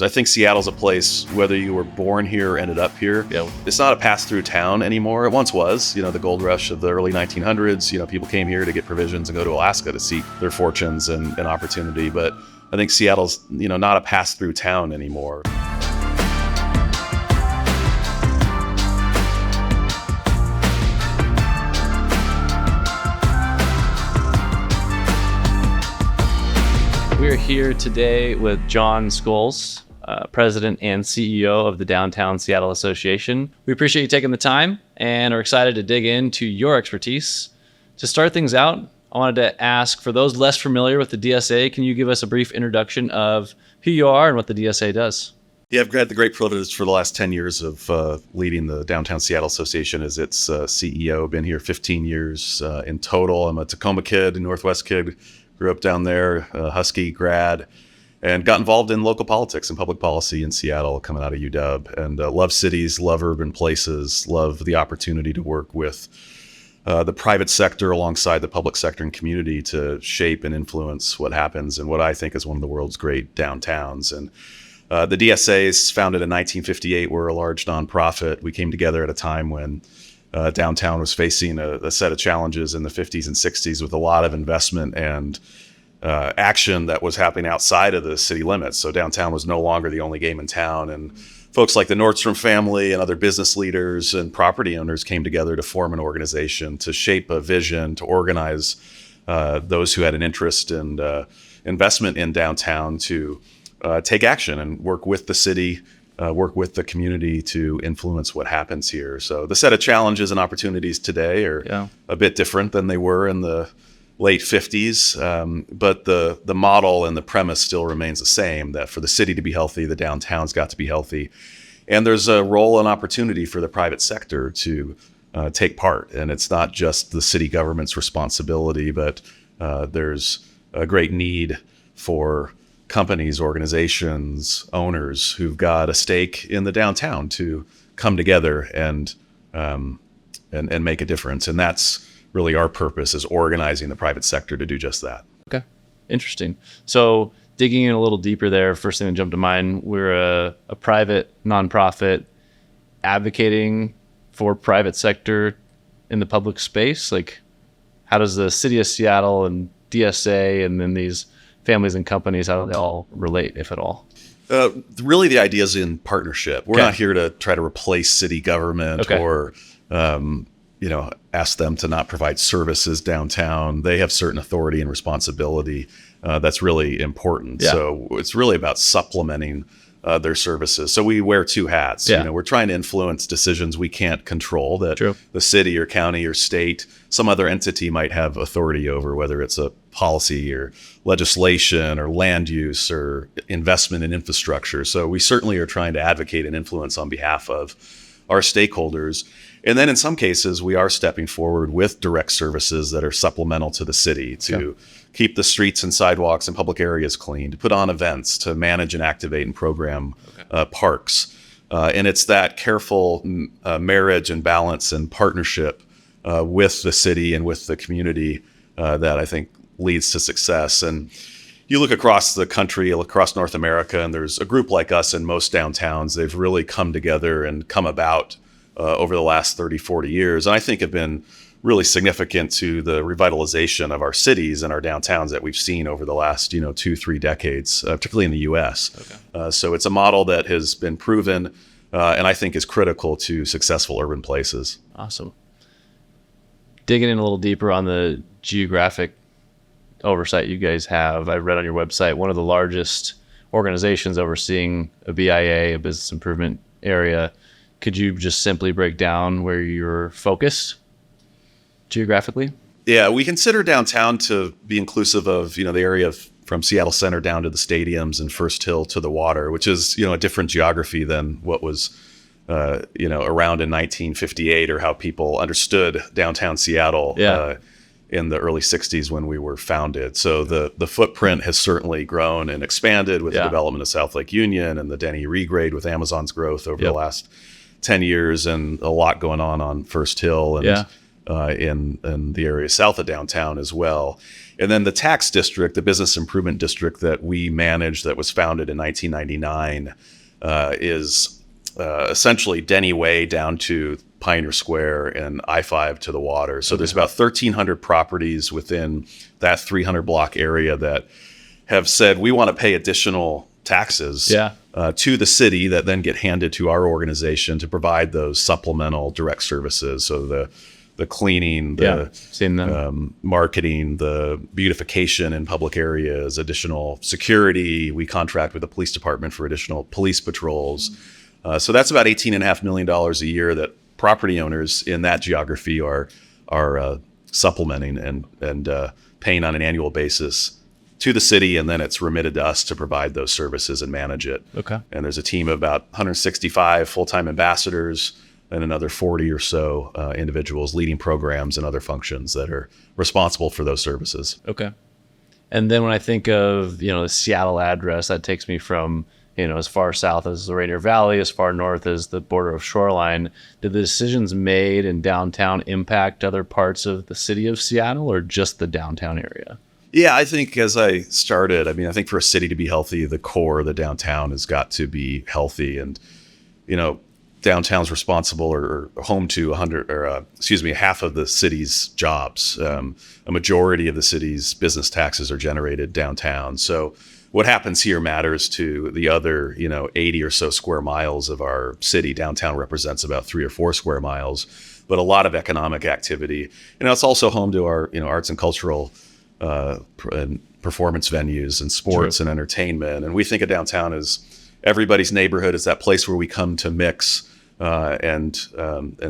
I think Seattle's a place, whether you were born here or ended up here, it's not a pass-through town anymore. It once was, the gold rush of the early 1900s, people came here to get provisions and go to Alaska to seek their fortunes and opportunity. But I think Seattle's, not a pass-through town anymore. We're here today with Jon Scholes, President and CEO of the Downtown Seattle Association. We appreciate you taking the time and are excited to dig into your expertise. To start things out, I wanted to ask, for those less familiar with the DSA, can you give us a brief introduction of who you are and what the DSA does? Yeah, I've had the great privilege for the last 10 years of leading the Downtown Seattle Association as its CEO. Been here 15 years in total. I'm a Tacoma kid, a Northwest kid, grew up down there, Husky grad, and got involved in local politics and public policy in Seattle coming out of UW. And love cities, love urban places, love the opportunity to work with the private sector alongside the public sector and community to shape and influence what happens in what I think is one of the world's great downtowns. And the DSA is founded in 1958. We're a large nonprofit. We came together at a time when downtown was facing a set of challenges in the 50s and 60s with a lot of investment and action that was happening outside of the city limits. So downtown was no longer the only game in town. And folks like the Nordstrom family and other business leaders and property owners came together to form an organization to shape a vision, to organize those who had an interest and investment in downtown to take action and work with the city, work with the community to influence what happens here. So the set of challenges and opportunities today are a bit different than they were in the late 50s, but the model and the premise still remains the same, that for the city to be healthy, the downtown's got to be healthy. And there's a role and opportunity for the private sector to take part. And it's not just the city government's responsibility, but there's a great need for companies, organizations, owners who've got a stake in the downtown to come together and make a difference. And that's really our purpose, is organizing the private sector to do just that. Okay, interesting. So digging in a little deeper there, first thing that jumped to mind, we're a private nonprofit advocating for private sector in the public space. Like, how does the city of Seattle and DSA and then these families and companies, how do they all relate, if at all? Really, the idea is in partnership. We're not here to try to replace city government or ask them to not provide services downtown. They have certain authority and responsibility that's really important. Yeah. So it's really about supplementing their services. So we wear two hats. Yeah. We're trying to influence decisions we can't control that the city or county or state, some other entity might have authority over, whether it's a policy or legislation or land use or investment in infrastructure. So we certainly are trying to advocate and influence on behalf of our stakeholders. And then in some cases, we are stepping forward with direct services that are supplemental to the city to keep the streets and sidewalks and public areas clean, to put on events, to manage and activate and program parks. And it's that careful marriage and balance and partnership with the city and with the community that I think leads to success. And you look across the country, across North America, and there's a group like us in most downtowns. They've really come together and come about over the last 30, 40 years. And I think have been really significant to the revitalization of our cities and our downtowns that we've seen over the last, 2-3 decades, particularly in the US. So it's a model that has been proven and I think is critical to successful urban places. Awesome. Digging in a little deeper on the geographic oversight you guys have, I read on your website, one of the largest organizations overseeing a BIA, a business improvement area. Could you just simply break down where you're focused geographically? Yeah, we consider downtown to be inclusive of, the area from Seattle Center down to the stadiums and First Hill to the water, which is, a different geography than what was, around in 1958 or how people understood downtown Seattle in the early 60s when we were founded. So the footprint has certainly grown and expanded with the development of South Lake Union and the Denny regrade with Amazon's growth over the last 10 years and a lot going on First Hill. And in the area south of downtown as well. And then the tax district, the business improvement district that we manage, that was founded in 1999, is essentially Denny Way down to Pioneer Square and I-5 to the water. So there's about 1,300 properties within that 300 block area that have said we want to pay additional taxes to the city that then get handed to our organization to provide those supplemental direct services. So the cleaning, the marketing, the beautification in public areas, additional security. We contract with the police department for additional police patrols. So that's about $18.5 million a year that property owners in that geography are supplementing and paying on an annual basis to the city, and then it's remitted to us to provide those services and manage it. Okay. And there's a team of about 165 full-time ambassadors and another 40 or so individuals leading programs and other functions that are responsible for those services. Okay. And then when I think of, the Seattle address, that takes me from, as far south as the Rainier Valley, as far north as the border of Shoreline. Did the decisions made in downtown impact other parts of the city of Seattle, or just the downtown area? Yeah, I think as I started, I think for a city to be healthy, the core, the downtown has got to be healthy. And, downtown's responsible or home to half of the city's jobs. A majority of the city's business taxes are generated downtown. So what happens here matters to the other, 80 or so square miles of our city. Downtown represents about 3 or 4 square miles, but a lot of economic activity. It's also home to our, arts and cultural and performance venues and sports and entertainment. And we think of downtown as everybody's neighborhood. It's that place where we come to mix and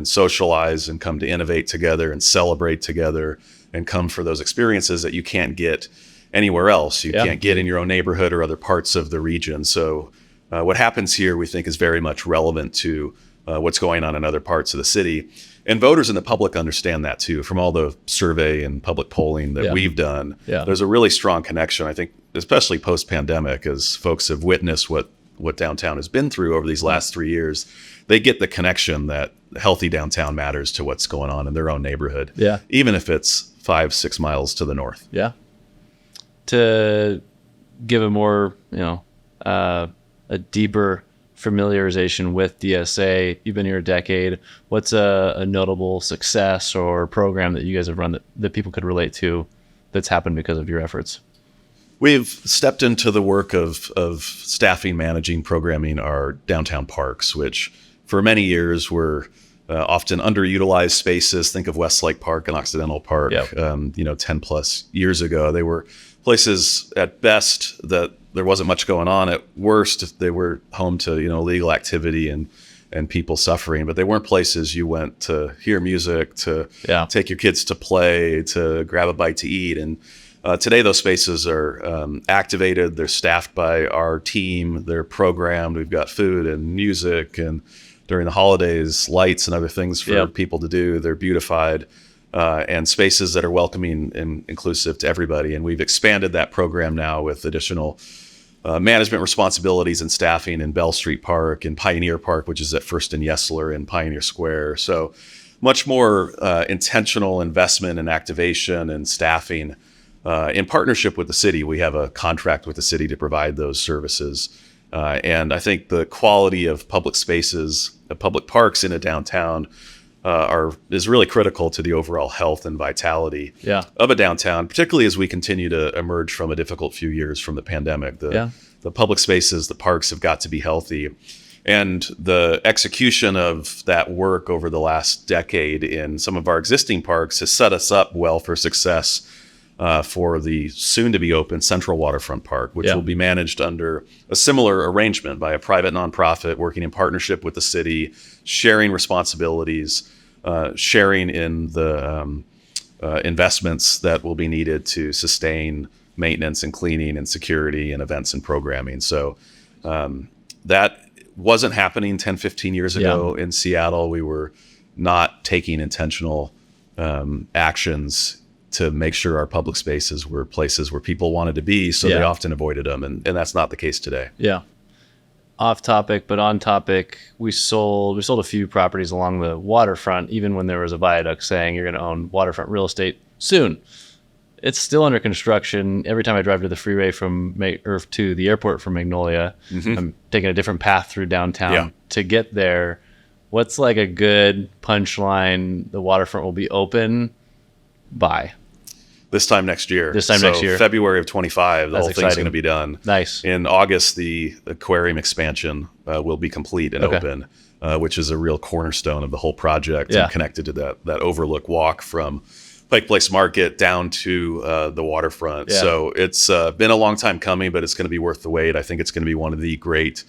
socialize and come to innovate together and celebrate together and come for those experiences that you can't get anywhere else. You can't get in your own neighborhood or other parts of the region. So what happens here, we think, is very much relevant to what's going on in other parts of the city. And voters and the public understand that too. From all the survey and public polling that we've done, there's a really strong connection, I think, especially post-pandemic, as folks have witnessed what downtown has been through over these last 3 years. They get the connection that healthy downtown matters to what's going on in their own neighborhood, even if it's 5-6 miles to the north. Yeah. To give a more, a deeper familiarization with DSA, you've been here a decade. What's a notable success or program that you guys have run that people could relate to that's happened because of your efforts? We've stepped into the work of staffing, managing, programming our downtown parks, which for many years were often underutilized spaces. Think of Westlake Park and Occidental Park. 10 plus years ago, they were places at best that there wasn't much going on. At worst, they were home to illegal activity and people suffering. But they weren't places you went to hear music, to take your kids to play, to grab a bite to eat. And today, those spaces are activated. They're staffed by our team. They're programmed. We've got food and music, and during the holidays, lights and other things for people to do. They're beautified and spaces that are welcoming and inclusive to everybody. And we've expanded that program now with additional management responsibilities and staffing in Bell Street Park and Pioneer Park, which is at First and Yesler in Pioneer Square. So much more intentional investment and activation and staffing in partnership with the city. We have a contract with the city to provide those services. And I think the quality of public spaces, public parks in a downtown is really critical to the overall health and vitality of a downtown, particularly as we continue to emerge from a difficult few years from the pandemic. The public spaces, the parks have got to be healthy. And the execution of that work over the last decade in some of our existing parks has set us up well for success for the soon-to-be open Central Waterfront Park, which will be managed under a similar arrangement by a private nonprofit working in partnership with the city, sharing responsibilities, sharing in the investments that will be needed to sustain maintenance and cleaning and security and events and programming. So that wasn't happening 10, 15 years ago in Seattle. We were not taking intentional actions to make sure our public spaces were places where people wanted to be, so they often avoided them, and that's not the case today. Off topic, but on topic, we sold a few properties along the waterfront, even when there was a viaduct saying you're going to own waterfront real estate soon. It's still under construction. Every time I drive to the freeway or to the airport from Magnolia, I'm taking a different path through downtown to get there. What's like a good punchline? The waterfront will be open by this time next year. Next year. February of 25, the That's whole exciting. thing's going to be done. Nice. In August, the aquarium expansion will be complete and open, which is a real cornerstone of the whole project and connected to that overlook walk from Pike Place Market down to the waterfront. Yeah. So it's been a long time coming, but it's going to be worth the wait. I think it's going to be one of the great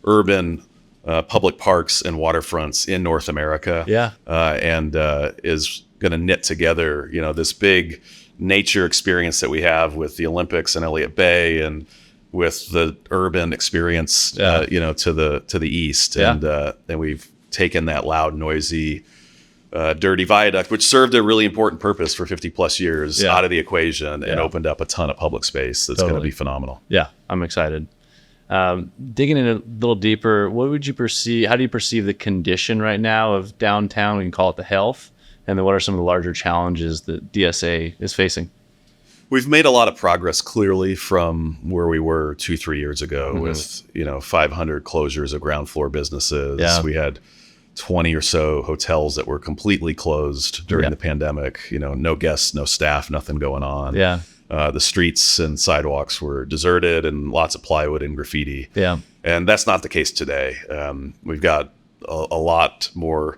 urban public parks and waterfronts in North America. Yeah. And is going to knit together, this big nature experience that we have with the Olympics and Elliott Bay, and with the urban experience, to the east. Yeah. And we've taken that loud, noisy, dirty viaduct, which served a really important purpose for 50 plus years, out of the equation and opened up a ton of public space that's going to be phenomenal. Yeah, I'm excited. Digging in a little deeper, how do you perceive the condition right now of downtown? We can call it the health. And then what are some of the larger challenges that DSA is facing? We've made a lot of progress, clearly, from where we were 2-3 years ago with 500 closures of ground floor businesses. Yeah. We had 20 or so hotels that were completely closed during the pandemic. No guests, no staff, nothing going on. Yeah. The streets and sidewalks were deserted and lots of plywood and graffiti. Yeah. And that's not the case today. We've got a lot more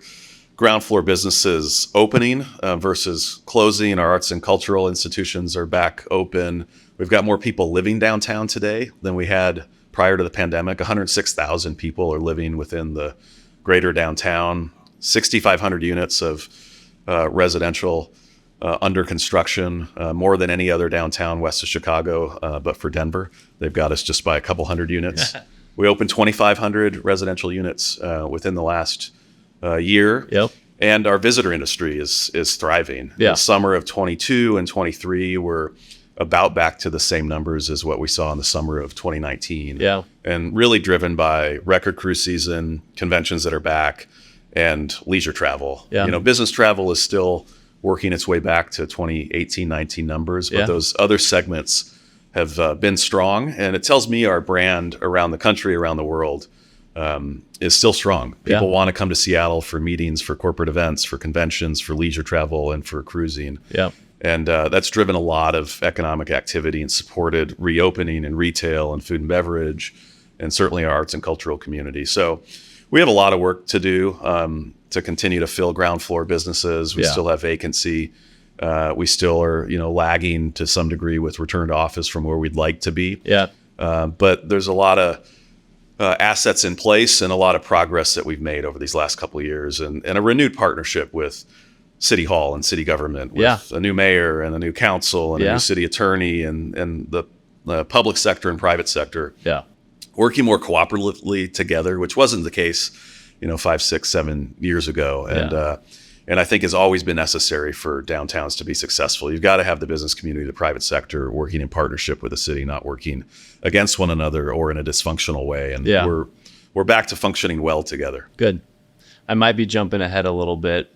ground floor businesses opening versus closing. Our arts and cultural institutions are back open. We've got more people living downtown today than we had prior to the pandemic. 106,000 people are living within the greater downtown, 6,500 units of residential under construction, more than any other downtown west of Chicago, but for Denver. They've got us just by a couple hundred units. We opened 2,500 residential units within the last year. Yep. And our visitor industry is thriving. Yeah. The summer of 22 and 23 were about back to the same numbers as what we saw in the summer of 2019. Yeah. And really driven by record cruise season, conventions that are back, and leisure travel. Yeah. Business travel is still working its way back to 2018-19 numbers, but those other segments have been strong. And it tells me our brand around the country, around the world, is still strong. People want to come to Seattle for meetings, for corporate events, for conventions, for leisure travel, and for cruising. Yeah. And that's driven a lot of economic activity and supported reopening in retail and food and beverage, and certainly our arts and cultural community. So we have a lot of work to do to continue to fill ground floor businesses. We still have vacancy. We still are, lagging to some degree with return to office from where we'd like to be. Yeah. But there's a lot of assets in place and a lot of progress that we've made over these last couple of years, and a renewed partnership with City Hall and city government, with a new mayor and a new council and a new city attorney and the public sector and private sector working more cooperatively together, which wasn't the case, 5, 6, 7 years ago. And I think has always been necessary for downtowns to be successful. You've got to have the business community, the private sector working in partnership with the city, not working against one another or in a dysfunctional way. And we're back to functioning well together. Good. I might be jumping ahead a little bit.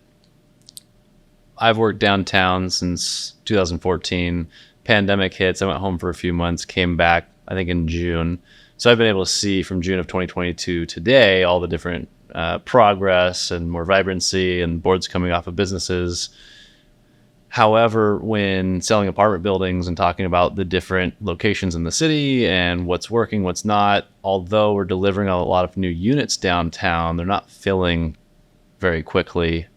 I've worked downtown since 2014. Pandemic hits. I went home for a few months, came back, I think in June. So I've been able to see from June of 2022 today all the different progress and more vibrancy and boards coming off of businesses. However, when selling apartment buildings and talking about the different locations in the city and what's working, what's not, although we're delivering a lot of new units downtown, they're not filling very quickly.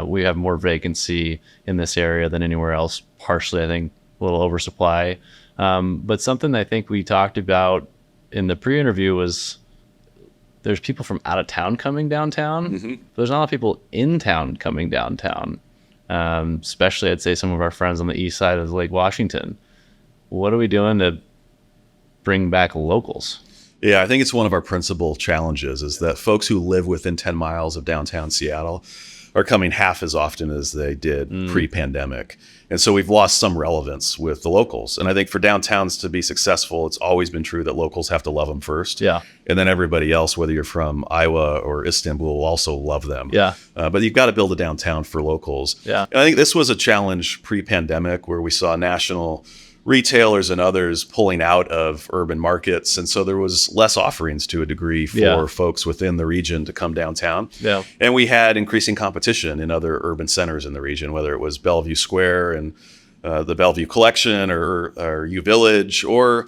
We have more vacancy in this area than anywhere else, partially, I think, a little oversupply. But something I think we talked about in the pre-interview was there's people from out of town coming downtown. But there's not a lot of people in town coming downtown, especially I'd say some of our friends on the east side of Lake Washington. What are we doing to bring back locals? Yeah, I think it's one of our principal challenges is that folks who live within 10 miles of downtown Seattle are coming half as often as they did pre-pandemic. And so we've lost some relevance with the locals. And I think for downtowns to be successful, it's always been true that locals have to love them first. Yeah. And then everybody else, whether you're from Iowa or Istanbul, will also love them. Yeah. But you've got to build a downtown for locals. Yeah. And I think this was a challenge pre-pandemic where we saw national retailers and others pulling out of urban markets. And so there was less offerings to a degree for folks within the region to come downtown. Yeah. And we had increasing competition in other urban centers in the region, whether it was Bellevue Square and the Bellevue Collection or U Village, or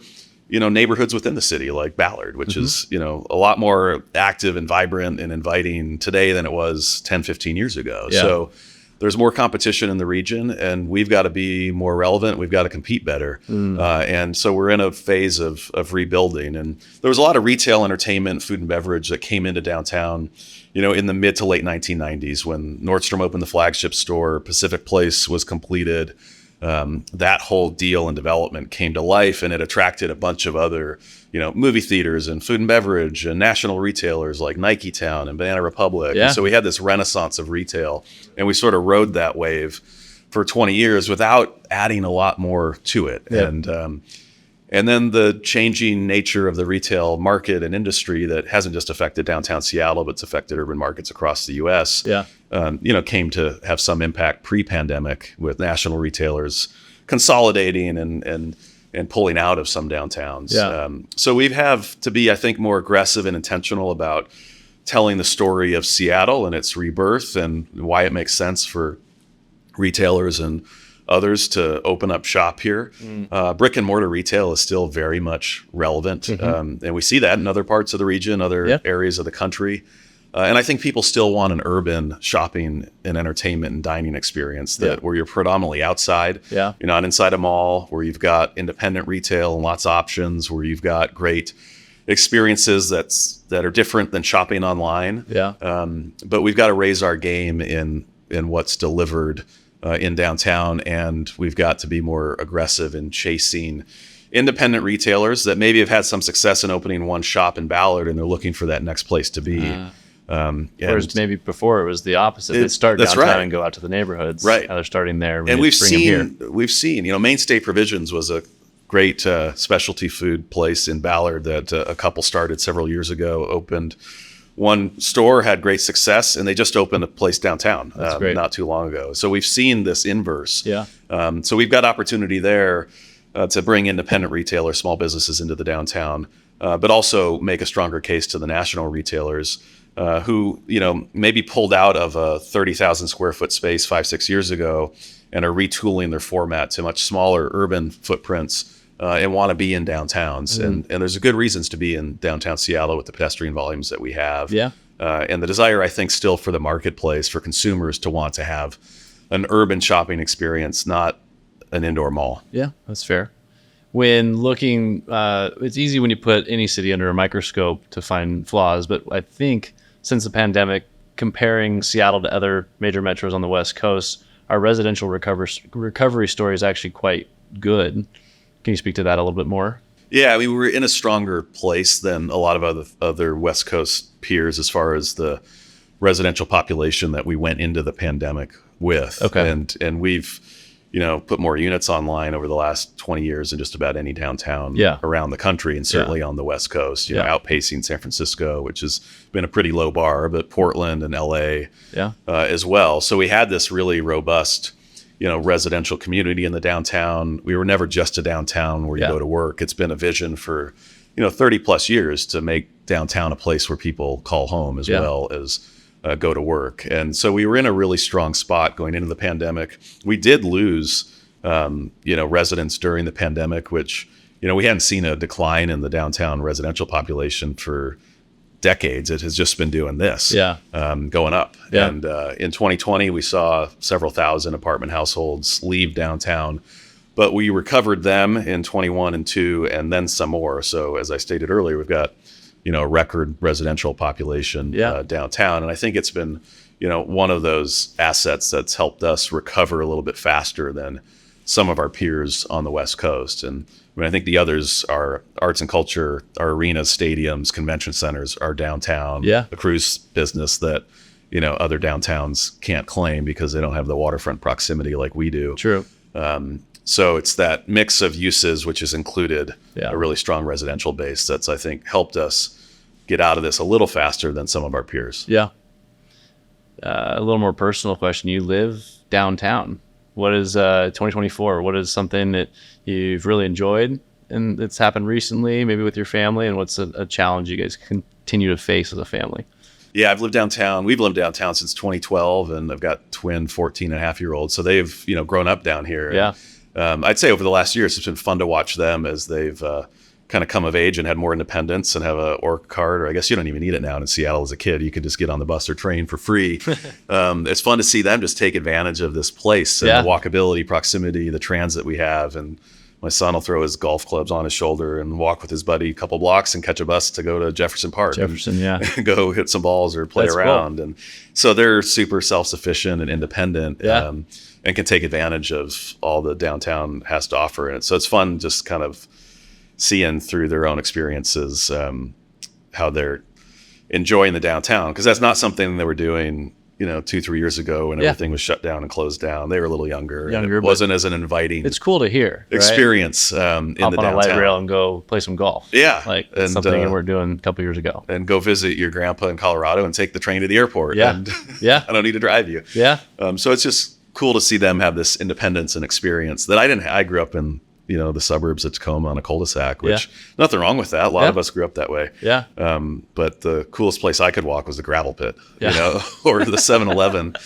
neighborhoods within the city like Ballard, which is a lot more active and vibrant and inviting today than it was 10, 15 years ago. Yeah. So there's more competition in the region, and we've got to be more relevant. We've got to compete better. And so we're in a phase of rebuilding. And there was a lot of retail, entertainment, food and beverage that came into downtown, in the mid to late 1990s when Nordstrom opened the flagship store, Pacific Place was completed. That whole deal and development came to life, and it attracted a bunch of other, movie theaters and food and beverage and national retailers like Nike Town and Banana Republic. Yeah. And so we had this renaissance of retail, and we sort of rode that wave for 20 years without adding a lot more to it. Yep. And then the changing nature of the retail market and industry that hasn't just affected downtown Seattle, but it's affected urban markets across the U.S. Yeah. Came to have some impact pre-pandemic with national retailers consolidating and pulling out of some downtowns. Yeah. So we have to be, I think, more aggressive and intentional about telling the story of Seattle and its rebirth and why it makes sense for retailers and others to open up shop here. Brick and mortar retail is still very much relevant. And we see that in other parts of the region, other areas of the country. And I think people still want an urban shopping and entertainment and dining experience where you're predominantly outside. Yeah. You're not inside a mall, where you've got independent retail and lots of options, where you've got great experiences that are different than shopping online. Yeah. But we've got to raise our game in what's delivered in downtown, and we've got to be more aggressive in chasing independent retailers that maybe have had some success in opening one shop in Ballard, and they're looking for that next place to be. Whereas maybe before it was the opposite. They'd start downtown and go out to the neighborhoods. Right. Now they're starting there. And we've seen, Mainstay Provisions was a great specialty food place in Ballard that a couple started several years ago, opened one store, had great success, and they just opened a place downtown not too long ago. So we've seen this inverse. Yeah. So we've got opportunity there to bring independent retailers, small businesses into the downtown, but also make a stronger case to the national retailers who, maybe pulled out of a 30,000 square foot space 5-6 years ago and are retooling their format to much smaller urban footprints and want to be in downtowns. And there's good reasons to be in downtown Seattle with the pedestrian volumes that we have. Yeah. And the desire, I think, still for the marketplace, for consumers to want to have an urban shopping experience, not an indoor mall. Yeah, that's fair. When looking, it's easy when you put any city under a microscope to find flaws, but I think since the pandemic, comparing Seattle to other major metros on the West Coast, our residential recovery story is actually quite good. Can you speak to that a little bit more? Yeah, I mean, we're in a stronger place than a lot of other West Coast peers as far as the residential population that we went into the pandemic with. Okay. And we've, put more units online over the last 20 years in just about any downtown around the country, and certainly on the West Coast, outpacing San Francisco, which has been a pretty low bar, but Portland and LA as well. So we had this really robust, residential community in the downtown. We were never just a downtown where you go to work. It's been a vision for, 30 plus years to make downtown a place where people call home as well as go to work. And so we were in a really strong spot going into the pandemic. We did lose, residents during the pandemic, which, we hadn't seen a decline in the downtown residential population for decades. It has just been doing this, going up. Yeah. And in 2020, we saw several thousand apartment households leave downtown, but we recovered them in 21 and 2, and then some more. So as I stated earlier, we've got, a record residential population downtown. And I think it's been, one of those assets that's helped us recover a little bit faster than some of our peers on the West Coast. And I think the others are arts and culture, our arenas, stadiums, convention centers, our downtown, the cruise business that, other downtowns can't claim because they don't have the waterfront proximity like we do. True. So it's that mix of uses, which has included Yeah. a really strong residential base that's, I think, helped us get out of this a little faster than some of our peers. Yeah. A little more personal question. You live downtown. What is 2024? What is something that you've really enjoyed and that's happened recently, maybe with your family? And what's a challenge you guys continue to face as a family? Yeah, I've lived downtown. We've lived downtown since 2012, and I've got twin 14-and-a-half-year-olds. So they've, grown up down here. Yeah. And, I'd say over the last years, it's been fun to watch them as they've kind of come of age and had more independence and have a ORC card, or I guess you don't even need it now in Seattle as a kid. You could just get on the bus or train for free. It's fun to see them just take advantage of this place and the walkability, proximity, the transit we have. And my son will throw his golf clubs on his shoulder and walk with his buddy a couple blocks and catch a bus to go to Jefferson Park. And go hit some balls or play around. Cool. And so they're super self-sufficient and independent and can take advantage of all the downtown has to offer. And so it's fun just kind of seeing through their own experiences how they're enjoying the downtown, because that's not something they were doing 2-3 years ago when everything was shut down and closed down. They were a little younger and it wasn't as an inviting it's cool to hear experience in Hop the downtown. on a light rail and go play some golf. And something we were doing a couple years ago. And go visit your grandpa in Colorado and take the train to the airport. And I don't need to drive you. So it's just cool to see them have this independence and experience that I didn't. I grew up in the suburbs of Tacoma on a cul-de-sac, which nothing wrong with that. A lot of us grew up that way. But the coolest place I could walk was the gravel pit, or the 7-Eleven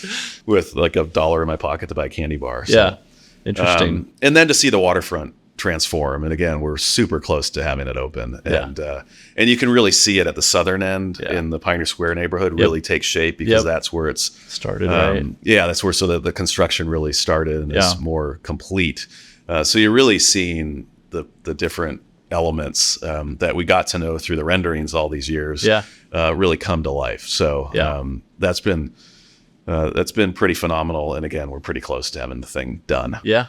with like $1 in my pocket to buy a candy bar. So, interesting. And then to see the waterfront transform. And again, we're super close to having it open. And you can really see it at the southern end in the Pioneer Square neighborhood really take shape, because that's where it's started, right? That's where the construction really started and is more complete. So you're really seeing the different elements that we got to know through the renderings all these years really come to life. So that's been pretty phenomenal. And again, we're pretty close to having the thing done. Yeah.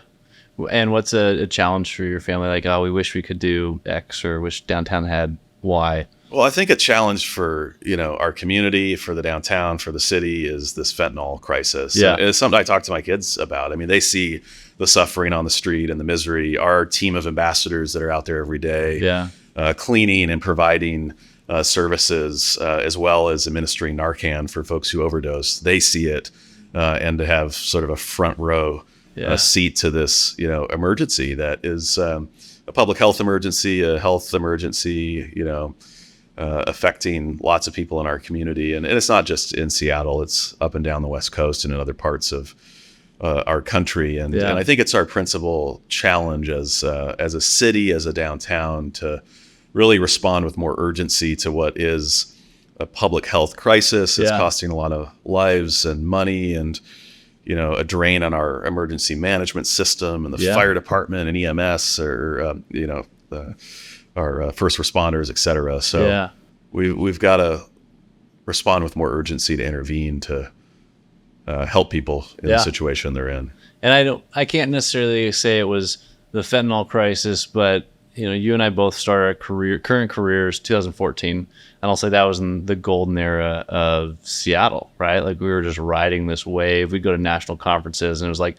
And what's a challenge for your family? Like, we wish we could do X, or wish downtown had Y. Well, I think a challenge for, our community, for the downtown, for the city is this fentanyl crisis. And it's something I talk to my kids about. I mean, they see the suffering on the street and the misery. Our team of ambassadors that are out there every day, cleaning and providing services, as well as administering Narcan for folks who overdose. They see it, and to have sort of a front row seat to this, emergency that is a public health emergency, a health emergency, affecting lots of people in our community. And it's not just in Seattle, it's up and down the West Coast and in other parts of our country. And I think it's our principal challenge as a city, as a downtown, to really respond with more urgency to what is a public health crisis. It's costing a lot of lives and money, and a drain on our emergency management system and the fire department and EMS, or our first responders, et cetera. So we've got to respond with more urgency to intervene to help people in the situation they're in. And I can't necessarily say it was the fentanyl crisis, but you and I both started our current careers 2014, and I'll say that was in the golden era of Seattle, right? Like, we were just riding this wave. We'd go to national conferences, and it was like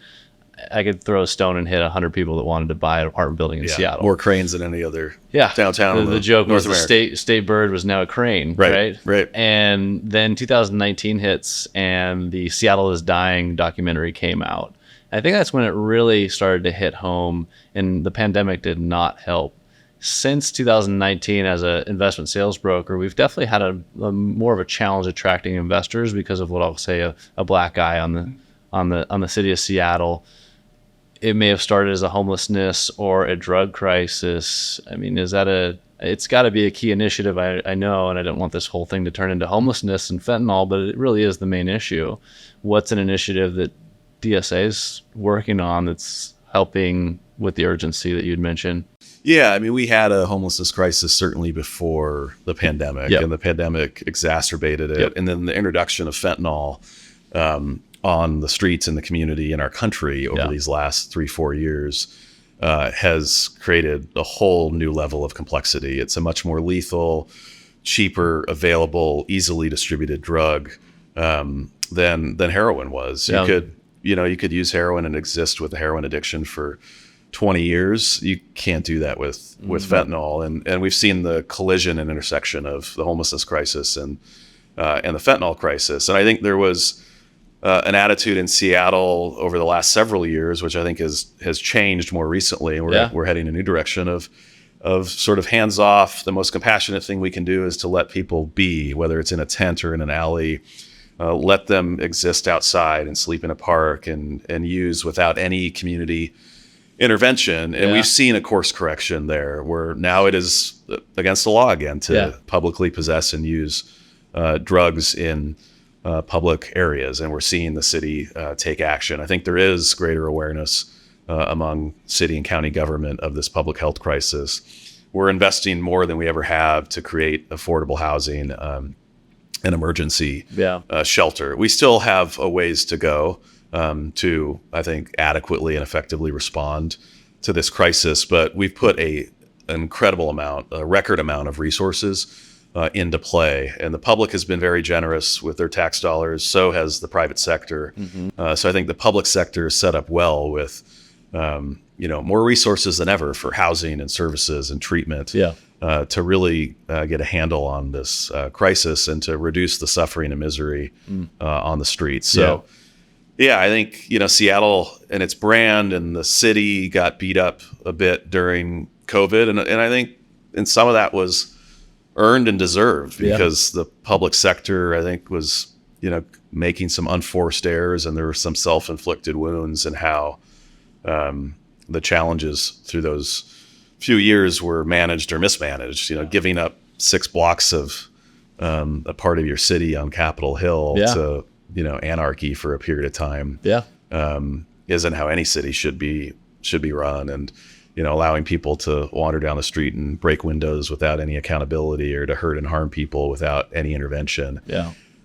I could throw a stone and hit 100 people that wanted to buy an apartment building in Seattle. More cranes than any other downtown. The joke was the state bird was now a crane, right? And then 2019 hits, and the Seattle is Dying documentary came out. I think that's when it really started to hit home, and the pandemic did not help. Since 2019, as an investment sales broker, we've definitely had a more of a challenge attracting investors because of what I'll say a black eye on the city of Seattle. It may have started as a homelessness or a drug crisis. I mean, it's got to be a key initiative, I know, and I don't want this whole thing to turn into homelessness and fentanyl, but it really is the main issue. What's an initiative that DSA is working on that's helping with the urgency that you'd mentioned? Yeah, I mean, we had a homelessness crisis certainly before the pandemic, and the pandemic exacerbated it. And then the introduction of fentanyl on the streets in the community in our country over these last 3-4 years has created a whole new level of complexity. It's a much more lethal, cheaper, available, easily distributed drug than heroin was. Yeah. You could use heroin and exist with a heroin addiction for 20 years. You can't do that with fentanyl. And we've seen the collision and intersection of the homelessness crisis and the fentanyl crisis. And I think there was an attitude in Seattle over the last several years, which I think has changed more recently. And we're heading in a new direction of sort of hands off. The most compassionate thing we can do is to let people be, whether it's in a tent or in an alley. Let them exist outside and sleep in a park and use without any community intervention. And we've seen a course correction there where now it is against the law again to publicly possess and use drugs in public areas. And we're seeing the city take action. I think there is greater awareness among city and county government of this public health crisis. We're investing more than we ever have to create affordable housing, an emergency shelter. We still have a ways to go to, I think, adequately and effectively respond to this crisis. But we've put an incredible amount, a record amount of resources into play. And the public has been very generous with their tax dollars. So has the private sector. So I think the public sector is set up well with more resources than ever for housing and services and treatment. To really get a handle on this crisis and to reduce the suffering and misery on the streets. So, I think, Seattle and its brand and the city got beat up a bit during COVID. And I think some of that was earned and deserved because the public sector, I think, was, making some unforced errors, and there were some self-inflicted wounds in how the challenges through those few years were managed or mismanaged, giving up 6 blocks of a part of your city on Capitol Hill to, anarchy for a period of time isn't how any city should be run. And, allowing people to wander down the street and break windows without any accountability or to hurt and harm people without any intervention.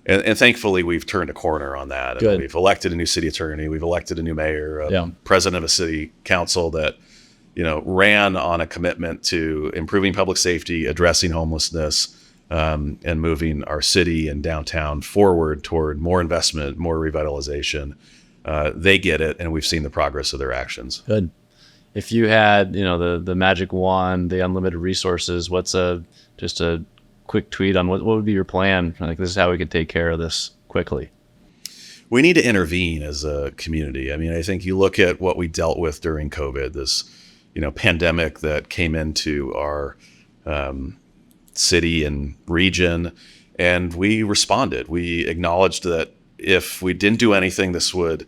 And thankfully, we've turned a corner on that. And we've elected a new city attorney. We've elected a new mayor, a president of a city council that ran on a commitment to improving public safety, addressing homelessness, and moving our city and downtown forward toward more investment, more revitalization. They get it, and we've seen the progress of their actions. Good. If you had, the magic wand, the unlimited resources, what's just a quick tweet on what would be your plan? Like, this is how we could take care of this quickly. We need to intervene as a community. I mean, I think you look at what we dealt with during COVID, this pandemic that came into our city and region, and we responded. We acknowledged that if we didn't do anything, this would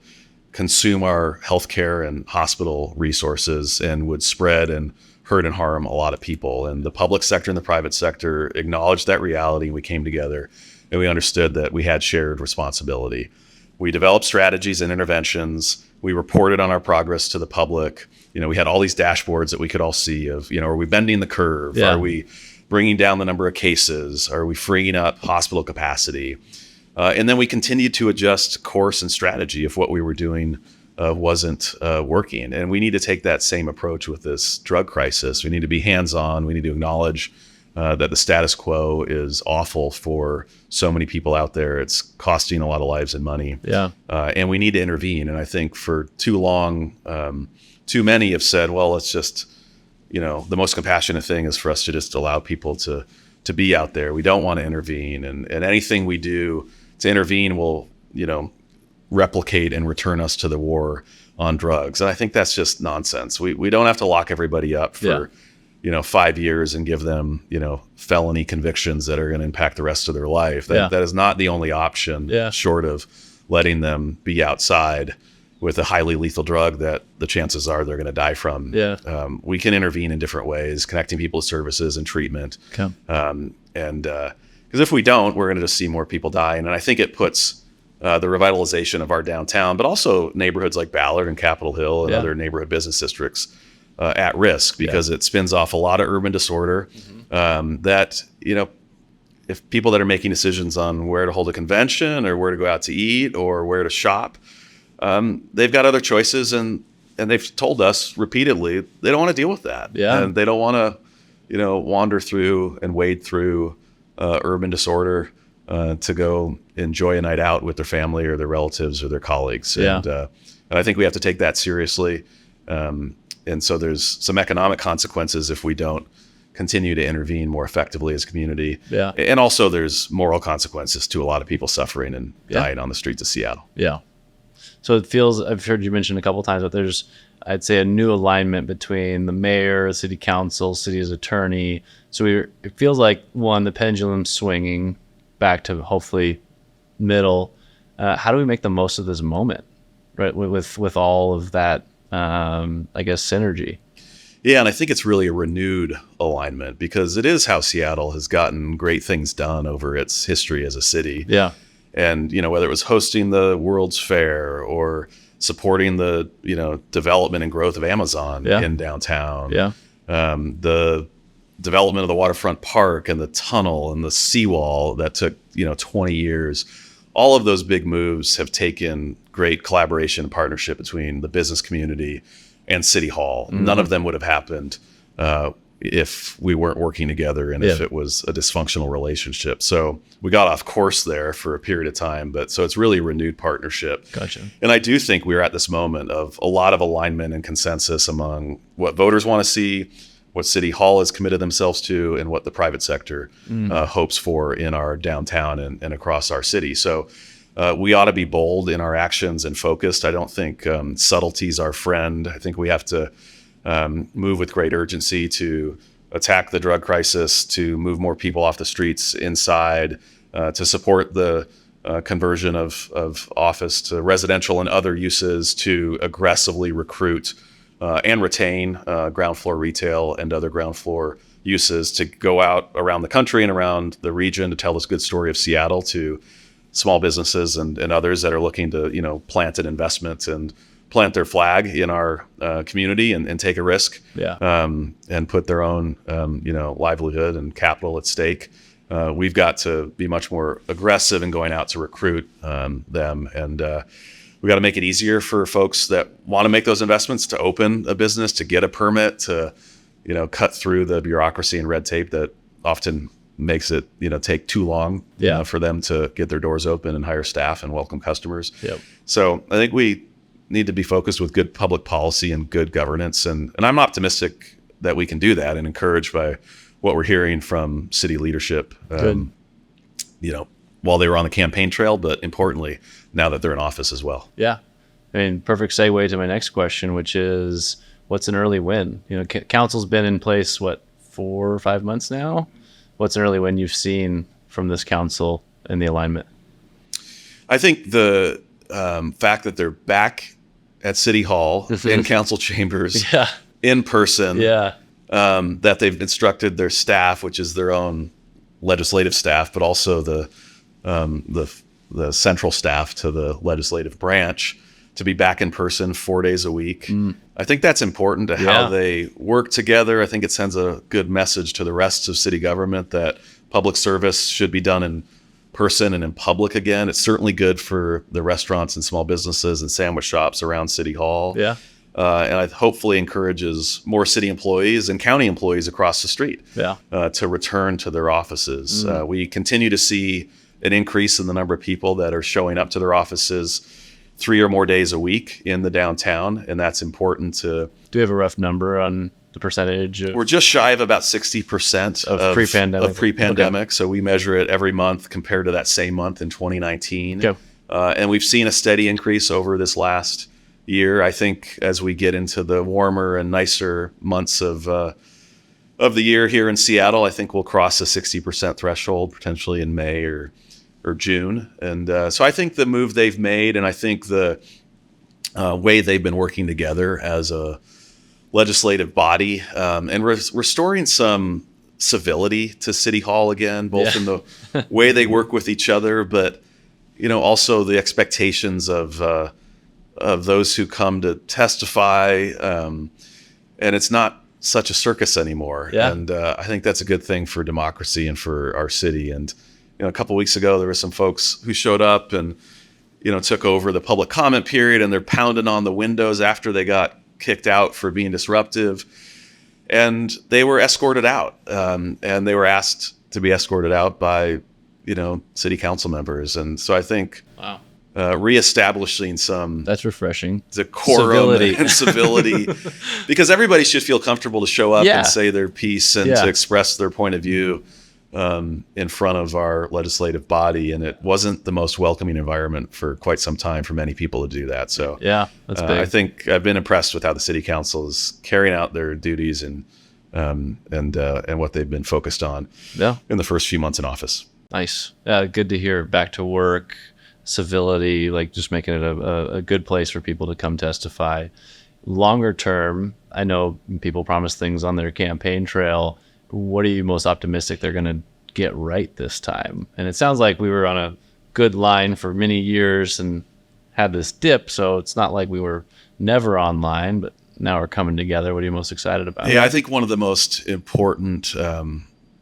consume our healthcare and hospital resources and would spread and hurt and harm a lot of people. And the public sector and the private sector acknowledged that reality, and we came together and we understood that we had shared responsibility. We developed strategies and interventions. We reported on our progress to the public. We had all these dashboards that we could all see of, are we bending the curve? Are we bringing down the number of cases? Are we freeing up hospital capacity? And then we continued to adjust course and strategy if what we were doing wasn't working. And we need to take that same approach with this drug crisis. We need to be hands-on. We need to acknowledge that the status quo is awful for so many people out there. It's costing a lot of lives and money. And we need to intervene. And I think for too long, too many have said, well, it's just, the most compassionate thing is for us to just allow people to be out there. We don't want to intervene. And anything we do to intervene will, replicate and return us to the war on drugs. And I think that's just nonsense. We don't have to lock everybody up for 5 years and give them, felony convictions that are going to impact the rest of their life. That is not the only option, short of letting them be outside with a highly lethal drug that the chances are they're going to die from. We can intervene in different ways, connecting people to services and treatment. Because if we don't, we're going to just see more people dying. And I think it puts the revitalization of our downtown, but also neighborhoods like Ballard and Capitol Hill and other neighborhood business districts at risk, because it spins off a lot of urban disorder that, if people that are making decisions on where to hold a convention or where to go out to eat or where to shop, they've got other choices, and they've told us repeatedly they don't want to deal with that. And they don't want to, wander through and wade through urban disorder to go enjoy a night out with their family or their relatives or their colleagues. Yeah. And I think we have to take that seriously. And so there's some economic consequences if we don't continue to intervene more effectively as a community. Yeah. And also there's moral consequences to a lot of people suffering and dying on the streets of Seattle. Yeah. So it feels, I've heard you mention a couple of times, that there's, I'd say, a new alignment between the mayor, city council, city's attorney. So it feels like, one, the pendulum's swinging back to hopefully middle. How do we make the most of this moment, right? With all of that, I guess, synergy. Yeah, and I think it's really a renewed alignment because it is how Seattle has gotten great things done over its history as a city. Yeah. And, whether it was hosting the World's Fair or supporting the, development and growth of Amazon in downtown. Yeah. The development of the waterfront park and the tunnel and the seawall that took, 20 years. All of those big moves have taken great collaboration and partnership between the business community and City Hall. Mm-hmm. None of them would have happened if we weren't working together and if it was a dysfunctional relationship. So we got off course there for a period of time, so it's really a renewed partnership. Gotcha. And I do think we're at this moment of a lot of alignment and consensus among what voters want to see, what City Hall has committed themselves to, and what the private sector hopes for in our downtown and across our city. So we ought to be bold in our actions and focused. I don't think subtlety's our friend. I think we have to move with great urgency to attack the drug crisis, to move more people off the streets inside, to support the conversion of office to residential and other uses, to aggressively recruit and retain ground floor retail and other ground floor uses, to go out around the country and around the region to tell this good story of Seattle to small businesses and others that are looking to, plant an investment and plant their flag in our community and take a risk and put their own, livelihood and capital at stake. We've got to be much more aggressive in going out to recruit them. And we got to make it easier for folks that want to make those investments to open a business, to get a permit, to, cut through the bureaucracy and red tape that often makes it, take too long for them to get their doors open and hire staff and welcome customers. Yep. So I think we need to be focused with good public policy and good governance. And I'm optimistic that we can do that and encouraged by what we're hearing from city leadership, while they were on the campaign trail, but importantly, now that they're in office as well. Yeah. I mean, perfect segue to my next question, which is, what's an early win? Council's been in place, 4 or 5 months now? What's an early win you've seen from this council and the alignment? I think the fact that they're back at City Hall in council chambers in person, that they've instructed their staff, which is their own legislative staff, but also the central staff to the legislative branch, to be back in person 4 days a week. I think that's important to how they work together. I think it sends a good message to the rest of city government that public service should be done in person and in public again. It's certainly good for the restaurants and small businesses and sandwich shops around City Hall. Yeah. And it hopefully encourages more city employees and county employees across the street to return to their offices. We continue to see an increase in the number of people that are showing up to their offices 3 or more days a week in the downtown, and that's important to... Do you have a rough number on the percentage? We're just shy of about 60% of pre-pandemic. Okay. So we measure it every month compared to that same month in 2019. Okay. And we've seen a steady increase over this last year. I think as we get into the warmer and nicer months of the year here in Seattle, I think we'll cross the 60% threshold potentially in May or June. And so I think the move they've made, and I think the way they've been working together as a legislative body and restoring some civility to City Hall again, both in the way they work with each other, but also the expectations of those who come to testify. And it's not such a circus anymore. Yeah. And I think that's a good thing for democracy and for our city. And a couple of weeks ago, there were some folks who showed up and took over the public comment period, and they're pounding on the windows after they got kicked out for being disruptive. And they were escorted out, and they were asked to be escorted out by city council members. And so I think Wow. reestablishing some That's refreshing. decorum Civility. and civility, because everybody should feel comfortable to show up Yeah. and say their piece and Yeah. to express their point of view in front of our legislative body. And it wasn't the most welcoming environment for quite some time for many people to do that. So Yeah, that's big. I think I've been impressed with how the city council is carrying out their duties and what they've been focused on Yeah. in the first few months in office. Nice. Good to hear. Back to work, civility, like just making it a good place for people to come testify. Longer term, I know people promise things on their campaign trail. What are you most optimistic they're going to get right this time? And it sounds like we were on a good line for many years and had this dip, so it's not like we were never online, but now we're coming together. What are you most excited about? Yeah, I think one of the most important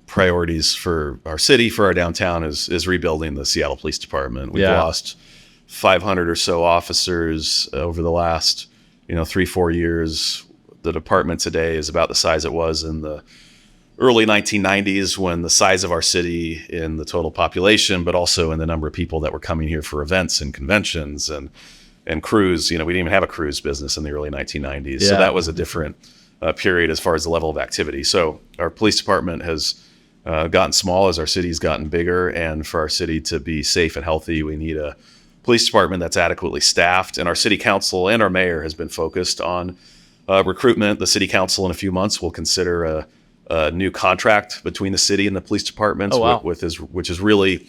priorities for our city, for our downtown, is rebuilding the Seattle Police Department. We've lost 500 or so officers over the last 3-4 years. The department today is about the size it was in the early 1990s, when the size of our city in the total population, but also in the number of people that were coming here for events and conventions and cruise. We didn't even have a cruise business in the early 1990s. Yeah. So that was a different period as far as the level of activity. So our police department has gotten small as our city's gotten bigger. And for our city to be safe and healthy, we need a police department that's adequately staffed. And our city council and our mayor has been focused on recruitment. The city council in a few months will consider a new contract between the city and the police departments, Oh, wow. which is really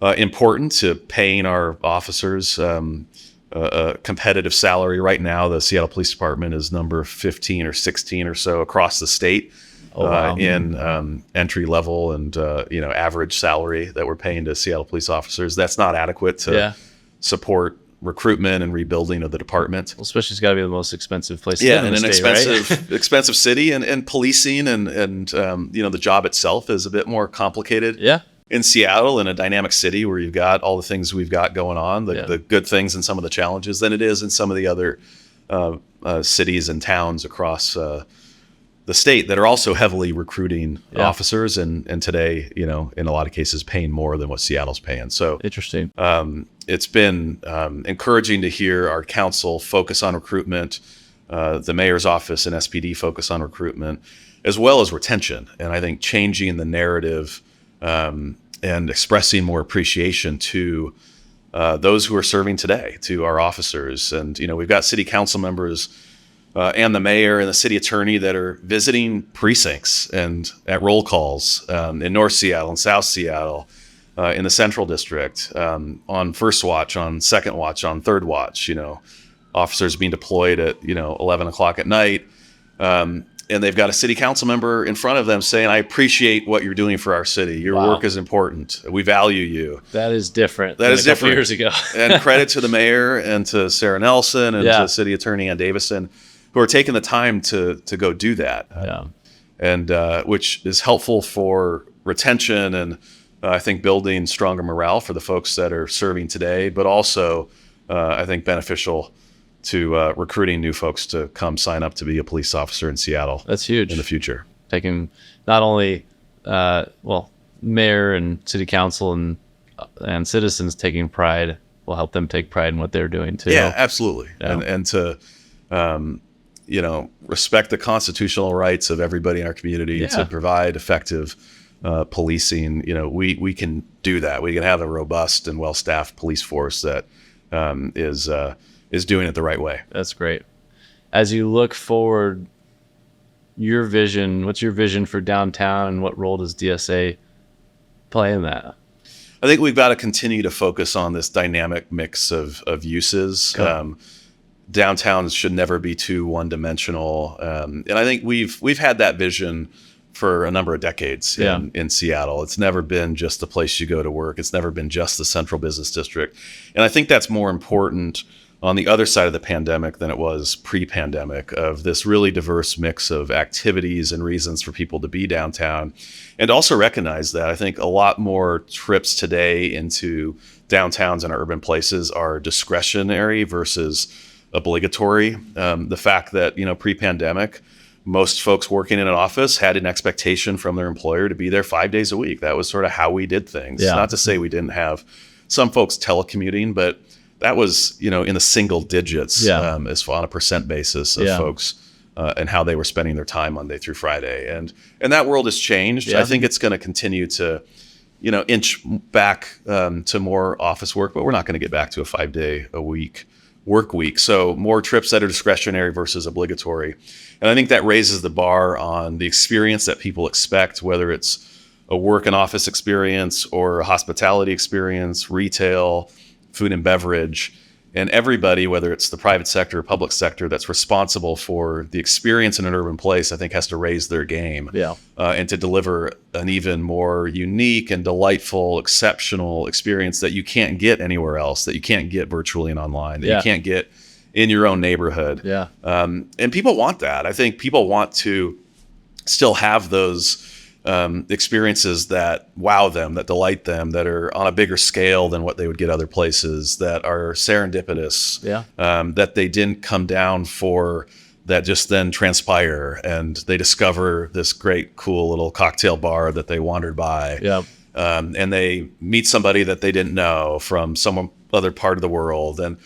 important to paying our officers a competitive salary. Right now, the Seattle Police Department is number 15 or 16 or so across the state in entry level and average salary that we're paying to Seattle police officers. That's not adequate to support recruitment and rebuilding of the department. Well, especially it's got to be the most expensive place to Yeah, live in and the an state, expensive right? expensive city, and policing and the job itself is a bit more complicated. Yeah. In Seattle, in a dynamic city where you've got all the things we've got going on, the good things and some of the challenges, than it is in some of the other cities and towns across the state that are also heavily recruiting officers, and today, in a lot of cases, paying more than what Seattle's paying. So Interesting. it's been encouraging to hear our council focus on recruitment, the mayor's office and SPD focus on recruitment, as well as retention. And I think changing the narrative and expressing more appreciation to those who are serving today, to our officers. And, we've got city council members and the mayor and the city attorney that are visiting precincts and at roll calls in North Seattle and South Seattle, in the Central District, on first watch, on second watch, on third watch. Officers being deployed at 11 o'clock at night, and they've got a city council member in front of them saying, "I appreciate what you're doing for our city. Your work is important. We value you." That is different. That than is a couple different. years ago. And credit to the mayor and to Sarah Nelson and to City Attorney Ann Davison, who are taking the time to go do that. And which is helpful for retention and I think building stronger morale for the folks that are serving today, but also I think beneficial to recruiting new folks to come sign up to be a police officer in Seattle. That's huge. In the future. Taking not only, mayor and city council and citizens taking pride will help them take pride in what they're doing too. Yeah, absolutely. Yeah. And to, respect the constitutional rights of everybody in our community to provide effective policing. We can do that. We can have a robust and well-staffed police force that is doing it the right way. That's great. As you look forward, what's your vision for downtown, and what role does DSA play in that? I think we've got to continue to focus on this dynamic mix of uses. Okay. Downtowns should never be too one-dimensional, and I think we've had that vision for a number of decades in Seattle. It's never been just the place you go to work. It's never been just the central business district, and I think that's more important on the other side of the pandemic than it was pre-pandemic, of this really diverse mix of activities and reasons for people to be downtown. And also recognize that I think a lot more trips today into downtowns and urban places are discretionary versus obligatory. The fact that, pre-pandemic, most folks working in an office had an expectation from their employer to be there 5 days a week. That was sort of how we did things. Yeah. Not to say we didn't have some folks telecommuting, but that was, in the single digits as on a percent basis of folks and how they were spending their time Monday through Friday. And that world has changed. I think it's going to continue to, inch back to more office work, but we're not going to get back to a 5 day a week work week. So more trips that are discretionary versus obligatory. And I think that raises the bar on the experience that people expect, whether it's a work and office experience or a hospitality experience, retail, food and beverage, and everybody, whether it's the private sector or public sector that's responsible for the experience in an urban place, I think has to raise their game and to deliver an even more unique and delightful, exceptional experience that you can't get anywhere else, that you can't get virtually and online, that you can't get in your own neighborhood. And people want that. I think people want to still have those experiences that wow them, that delight them, that are on a bigger scale than what they would get other places, that are serendipitous, that they didn't come down for, that just then transpire and they discover this great, cool little cocktail bar that they wandered by. And they meet somebody that they didn't know from some other part of the world. And,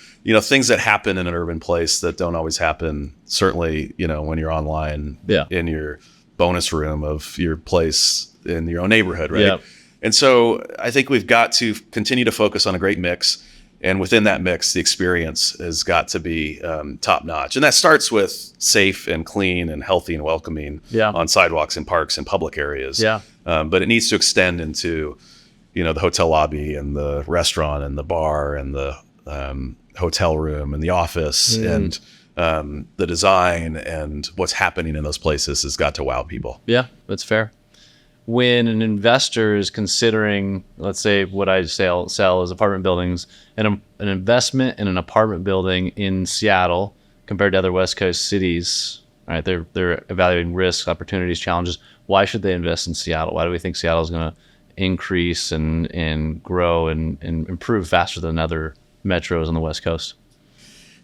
things that happen in an urban place that don't always happen, certainly, when you're online in your bonus room of your place in your own neighborhood, right? And so I think we've got to continue to focus on a great mix. And within that mix, the experience has got to be top notch. And that starts with safe and clean and healthy and welcoming on sidewalks and parks and public areas. But it needs to extend into, the hotel lobby and the restaurant and the bar and the hotel room and the office and the design and what's happening in those places has got to wow people. Yeah, that's fair. When an investor is considering, let's say what I sell as apartment buildings, and an investment in an apartment building in Seattle compared to other West Coast cities, right? They're evaluating risks, opportunities, challenges. Why should they invest in Seattle? Why do we think Seattle is going to increase and grow and improve faster than other metros on the West Coast?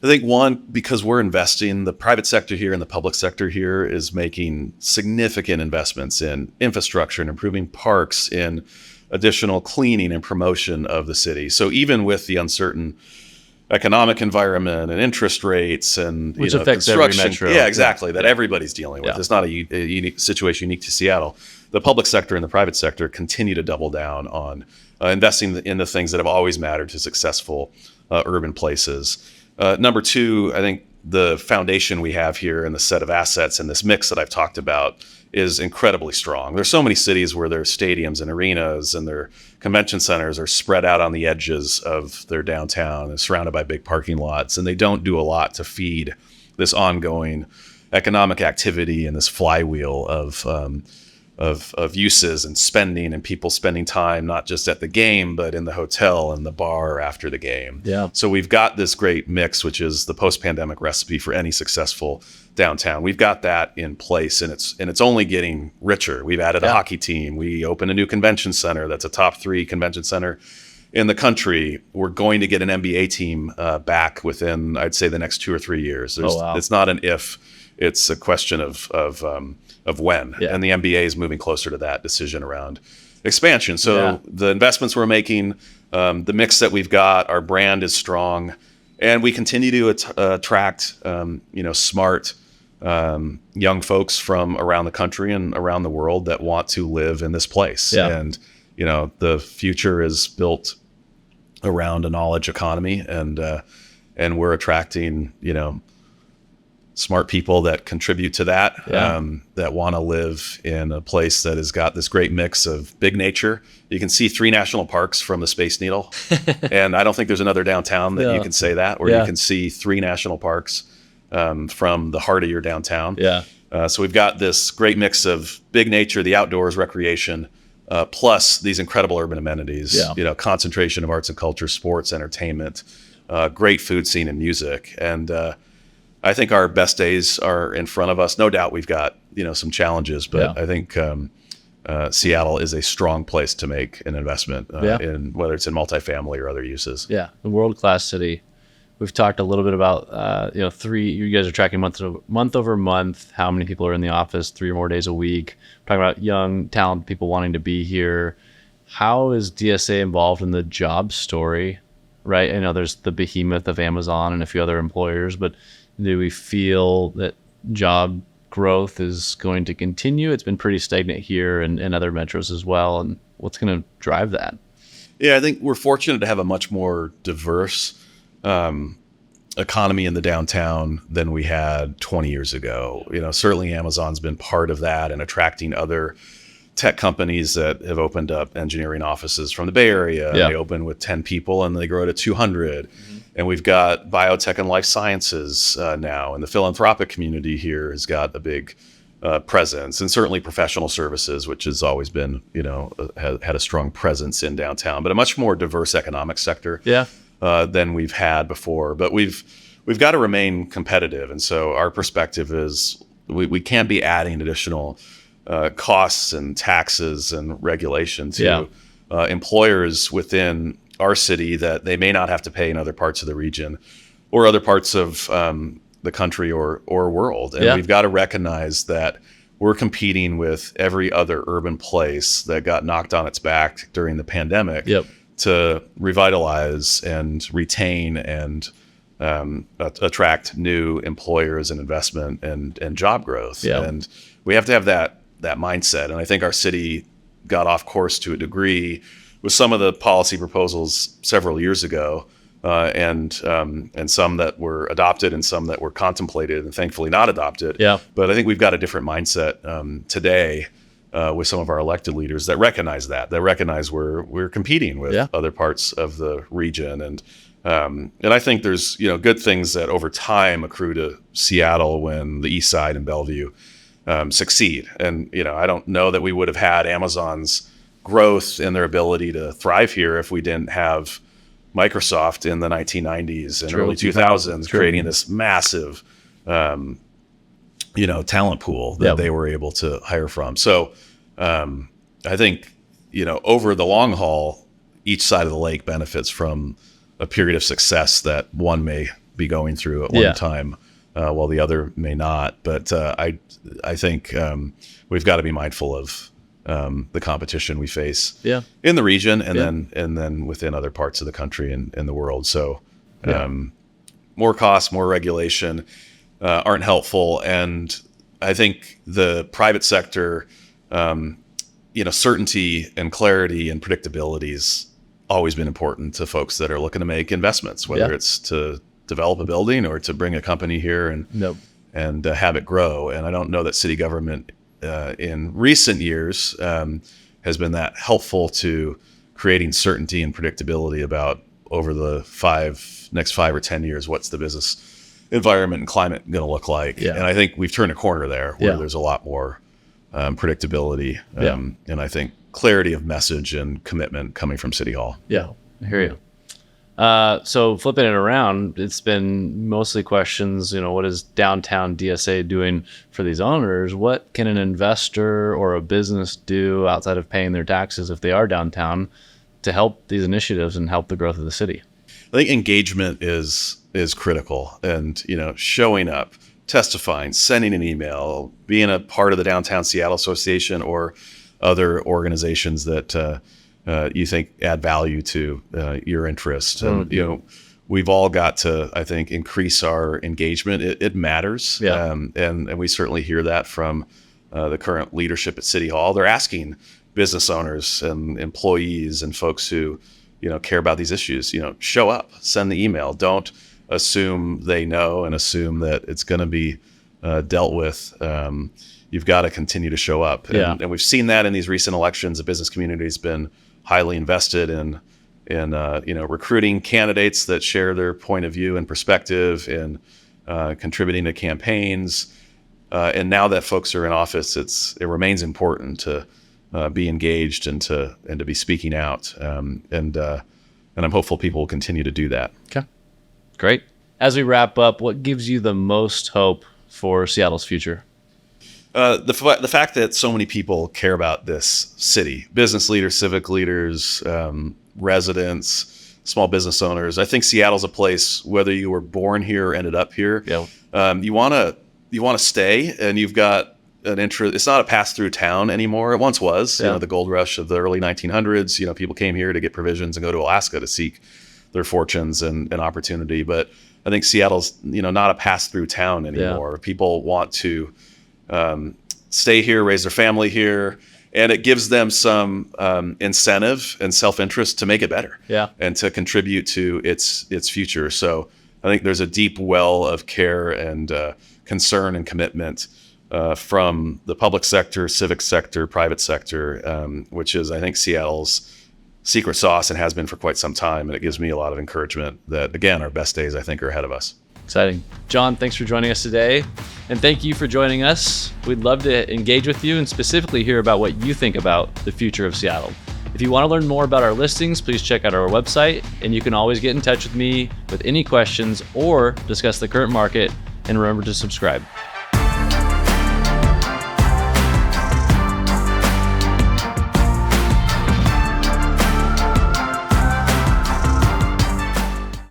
I think one, because we're investing, the private sector here and the public sector here is making significant investments in infrastructure and improving parks, in additional cleaning and promotion of the city. So even with the uncertain economic environment and interest rates and which affects every metro. That everybody's dealing with. It's not a unique situation unique to Seattle. The public sector and the private sector continue to double down on investing in the things that have always mattered to successful urban places. Number two, I think the foundation we have here and the set of assets and this mix that I've talked about is incredibly strong. There's so many cities where their stadiums and arenas and their convention centers are spread out on the edges of their downtown and surrounded by big parking lots, and they don't do a lot to feed this ongoing economic activity and this flywheel of uses and spending and people spending time not just at the game but in the hotel and the bar after the game. So we've got this great mix, which is the post-pandemic recipe for any successful downtown. We've got that in place, and it's only getting richer. We've added a hockey team. We opened a new convention center that's a top 3 convention center in the country. We're going to get an NBA team back within, I'd say, the next 2 or 3 years. It's not an if, it's a question of when. And the NBA is moving closer to that decision around expansion. So the investments we're making, the mix that we've got, our brand is strong, and we continue to attract smart young folks from around the country and around the world that want to live in this place. And the future is built around a knowledge economy, and we're attracting smart people that contribute to that, that want to live in a place that has got this great mix of big nature. You can see 3 national parks from the Space Needle. And I don't think there's another downtown that you can say that, where you can see 3 national parks from the heart of your downtown. So we've got this great mix of big nature, the outdoors, recreation, plus these incredible urban amenities, concentration of arts and culture, sports, entertainment, great food scene and music. And I think our best days are in front of us. No doubt we've got, some challenges, but I think Seattle is a strong place to make an investment in, whether it's in multifamily or other uses. A world-class city We've talked a little bit about, you guys are tracking month over month, how many people are in the office 3 or more days a week. We're talking about young, talented people wanting to be here. How is DSA involved in the job story, right? I know there's the behemoth of Amazon and a few other employers, but do we feel that job growth is going to continue? It's been pretty stagnant here and other metros as well. And what's going to drive that? Yeah, I think we're fortunate to have a much more diverse economy in the downtown than we had 20 years ago. Certainly Amazon's been part of that and attracting other tech companies that have opened up engineering offices from the Bay Area. Yeah. They open with 10 people and they grow to 200. Mm-hmm. And we've got biotech and life sciences now, and the philanthropic community here has got a big presence, and certainly professional services, which has always been, had a strong presence in downtown, but a much more diverse economic sector than we've had before. But we've got to remain competitive. And so our perspective is we can't be adding additional costs and taxes and regulation to employers within our city that they may not have to pay in other parts of the region or other parts of the country or world. And we've got to recognize that we're competing with every other urban place that got knocked on its back during the pandemic to revitalize and retain and attract new employers and investment and job growth. And we have to have that mindset. And I think our city got off course to a degree with some of the policy proposals several years ago, and some that were adopted and some that were contemplated and thankfully not adopted. But I think we've got a different mindset today with some of our elected leaders that recognize we're competing with other parts of the region. And I think there's good things that over time accrue to Seattle when the East Side and Bellevue succeed. And I don't know that we would have had Amazon's growth and their ability to thrive here if we didn't have Microsoft in the 1990s and early 2000s creating this massive talent pool that they were able to hire from. So I think over the long haul, each side of the lake benefits from a period of success that one may be going through at one time, while the other may not. But I think we've got to be mindful of the competition we face in the region and then within other parts of the country and the world. So more costs, more regulation aren't helpful. And I think the private sector, certainty and clarity and predictability has always been important to folks that are looking to make investments, whether it's to develop a building or to bring a company here and have it grow. And I don't know that city government in recent years has been that helpful to creating certainty and predictability about over the next 5 or 10 years, what's the business environment and climate going to look like. And I think we've turned a corner there where there's a lot more predictability and I think clarity of message and commitment coming from City Hall. I hear you. So flipping it around, it's been mostly questions, what is downtown DSA doing for these owners? What can an investor or a business do outside of paying their taxes if they are downtown to help these initiatives and help the growth of the city? I think engagement is critical, and showing up, testifying, sending an email, being a part of the Downtown Seattle Association or other organizations that you think add value to your interest. And, we've all got to, I think, increase our engagement. It matters. And we certainly hear that from the current leadership at City Hall. They're asking business owners and employees and folks who, care about these issues, show up, send the email. Don't assume they know and assume that it's going to be dealt with. You've got to continue to show up. And we've seen that in these recent elections. The business community has been highly invested in recruiting candidates that share their point of view and perspective, and contributing to campaigns. And now that folks are in office, it remains important to be engaged and to be speaking out. And I'm hopeful people will continue to do that. Okay, great. As we wrap up, what gives you the most hope for Seattle's future? The fact that so many people care about this city, business leaders, civic leaders, residents, small business owners. I think Seattle's a place, whether you were born here or ended up here, Yeah. you want to stay, and you've got an interest. It's not a pass-through town anymore. It once was. Yeah. The gold rush of the early 1900s. People came here to get provisions and go to Alaska to seek their fortunes and opportunity. But I think Seattle's not a pass-through town anymore. Yeah. People want to stay here, raise their family here, and it gives them some incentive and self-interest to make it better, and to contribute to its future. So I think there's a deep well of care and concern and commitment from the public sector, civic sector, private sector, which is, I think, Seattle's secret sauce and has been for quite some time. And it gives me a lot of encouragement that, again, our best days, I think, are ahead of us. Exciting. Jon, thanks for joining us today. And thank you for joining us. We'd love to engage with you and specifically hear about what you think about the future of Seattle. If you want to learn more about our listings, please check out our website. And you can always get in touch with me with any questions or discuss the current market. And remember to subscribe.